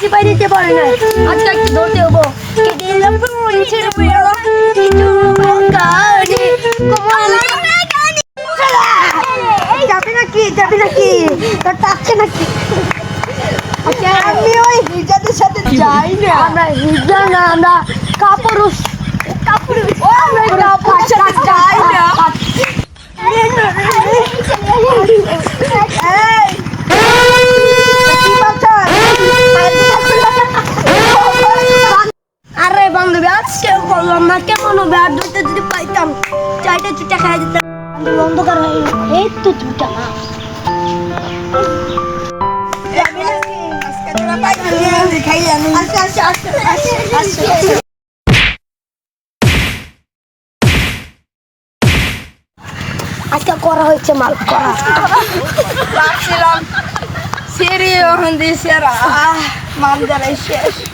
চাকরি পাই দিতে পারে না আজকে একটু ধরতে হবো দিলাম পুঞ্চের বেড়া কিছু কানে যাবি নাকি তোর টাকছে নাকি আমি ওই হিজাদের সাথে যাই না আমরা হিজা না আমরা কাপড় আমরা কাপড় সাথে যাই না আরে বান্ধবী আজকে বললাম না কেমন হবে আর দুটো যদি পাইতাম চারটে চিটা খাই দিতাম অন্ধকার হয়ে এই তো দুটা না আজকে করা হয়েছে মাল করা Serio, hindi siya. Ma'am, শেষ